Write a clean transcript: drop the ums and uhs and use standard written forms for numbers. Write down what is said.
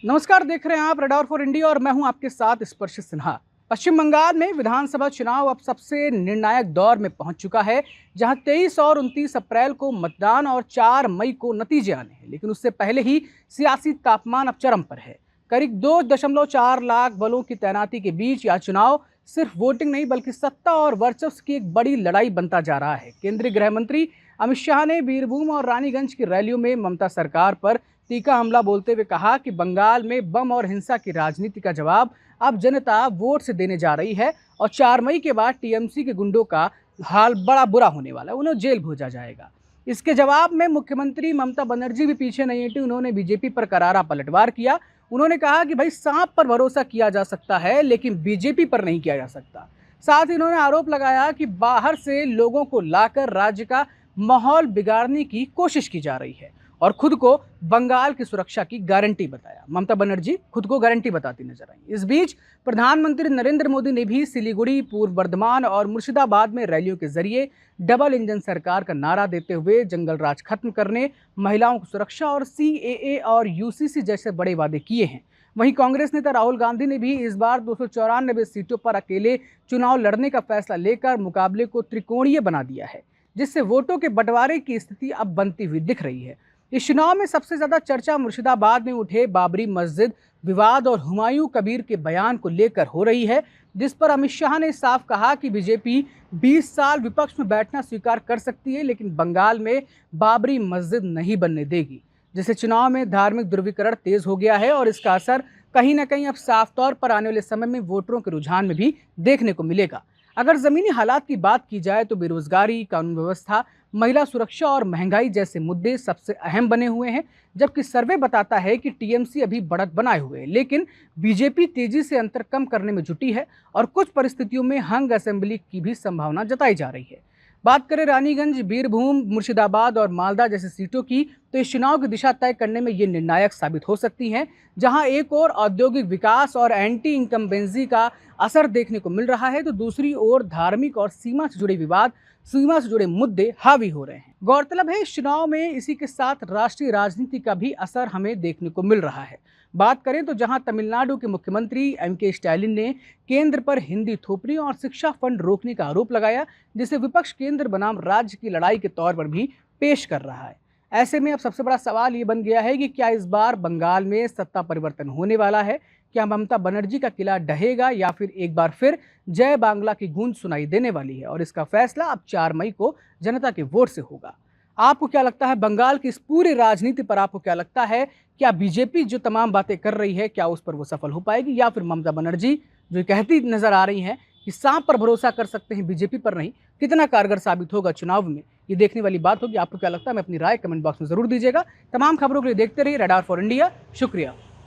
नमस्कार, देख रहे हैं आप रडार फॉर इंडिया और मैं हूं आपके साथ स्पर्श सिन्हा। पश्चिम बंगाल में विधानसभा चुनाव अब सबसे निर्णायक दौर में पहुंच चुका है, जहां 23 और 29 अप्रैल को मतदान और 4 मई को नतीजे आने हैं। लेकिन उससे पहले ही सियासी तापमान अब चरम पर है। करीब 2.4 लाख बलों की तैनाती के बीच यह चुनाव सिर्फ वोटिंग नहीं बल्कि सत्ता और वर्चस्व की एक बड़ी लड़ाई बनता जा रहा है। केंद्रीय गृह मंत्री अमित शाह ने बीरभूम और रानीगंज की रैलियों में ममता सरकार पर तीखा हमला बोलते हुए कहा कि बंगाल में बम और हिंसा की राजनीति का जवाब अब जनता वोट से देने जा रही है और 4 मई के बाद टीएमसी के गुंडों का हाल बड़ा बुरा होने वाला है, उन्हें जेल भेजा जाएगा। इसके जवाब में मुख्यमंत्री ममता बनर्जी भी पीछे नहीं हटी। उन्होंने बीजेपी पर करारा पलटवार किया। उन्होंने कहा कि भाई सांप पर भरोसा किया जा सकता है लेकिन बीजेपी पर नहीं किया जा सकता। साथ ही उन्होंने आरोप लगाया कि बाहर से लोगों को लाकर राज्य का माहौल बिगाड़ने की कोशिश की जा रही है और खुद को बंगाल की सुरक्षा की गारंटी बताया। ममता बनर्जी खुद को गारंटी बताती नजर आई। इस बीच प्रधानमंत्री नरेंद्र मोदी ने भी सिलीगुड़ी, पूर्व बर्धमान और मुर्शिदाबाद में रैलियों के जरिए डबल इंजन सरकार का नारा देते हुए जंगल राज खत्म करने, महिलाओं की सुरक्षा और CAA और UCC जैसे बड़े वादे किए हैं। वहीं कांग्रेस नेता राहुल गांधी ने भी इस बार 294 सीटों पर अकेले चुनाव लड़ने का फैसला लेकर मुकाबले को त्रिकोणीय बना दिया है, जिससे वोटों के बंटवारे की स्थिति अब बनती हुई दिख रही है। इस चुनाव में सबसे ज्यादा चर्चा मुर्शिदाबाद में उठे बाबरी मस्जिद विवाद और हुमायूं कबीर के बयान को लेकर हो रही है, जिस पर अमित शाह ने साफ कहा कि बीजेपी 20 साल विपक्ष में बैठना स्वीकार कर सकती है लेकिन बंगाल में बाबरी मस्जिद नहीं बनने देगी। जिससे चुनाव में धार्मिक ध्रुवीकरण तेज हो गया है और इसका असर कहीं ना कहीं अब साफ तौर पर आने वाले समय में वोटरों के रुझान में भी देखने को मिलेगा। अगर जमीनी हालात की बात की जाए तो बेरोजगारी, कानून व्यवस्था, महिला सुरक्षा और महंगाई जैसे मुद्दे सबसे अहम बने हुए हैं। जबकि सर्वे बताता है कि टीएमसी अभी बढ़त बनाए हुए है लेकिन बीजेपी तेजी से अंतर कम करने में जुटी है और कुछ परिस्थितियों में हंग असेंबली की भी संभावना जताई जा रही है। बात करें रानीगंज, बीरभूम, मुर्शिदाबाद और मालदा जैसी सीटों की, तो इस चुनाव की दिशा तय करने में ये निर्णायक साबित हो सकती हैं, जहां एक ओर औद्योगिक विकास और एंटी इनकम्बेंसी का असर देखने को मिल रहा है तो दूसरी ओर धार्मिक और सीमा से जुड़े विवाद, सीमा से जुड़े मुद्दे हावी हो रहे हैं। गौरतलब है इस चुनाव में इसी के साथ राष्ट्रीय राजनीति का भी असर हमें देखने को मिल रहा है। बात करें तो जहां तमिलनाडु के मुख्यमंत्री MK स्टालिन ने केंद्र पर हिंदी थोपने और शिक्षा फंड रोकने का आरोप लगाया, जिसे विपक्ष केंद्र बनाम राज्य की लड़ाई के तौर पर भी पेश कर रहा है। ऐसे में अब सबसे बड़ा सवाल ये बन गया है कि क्या इस बार बंगाल में सत्ता परिवर्तन होने वाला है? क्या ममता बनर्जी का किला ढहेगा या फिर एक बार फिर जय बांग्ला की गूंज सुनाई देने वाली है? और इसका फैसला अब 4 मई को जनता के वोट से होगा। आपको क्या लगता है बंगाल की इस पूरी राजनीति पर? आपको क्या लगता है, क्या बीजेपी जो तमाम बातें कर रही है क्या उस पर वो सफल हो पाएगी, या फिर ममता बनर्जी जो कहती नजर आ रही हैं कि सांप पर भरोसा कर सकते हैं बीजेपी पर नहीं, कितना कारगर साबित होगा चुनाव में, ये देखने वाली बात होगी। आपको क्या लगता है, मैं अपनी राय कमेंट बॉक्स में जरूर दीजिएगा। तमाम खबरों के लिए देखते रहिए रडार फॉर इंडिया। शुक्रिया।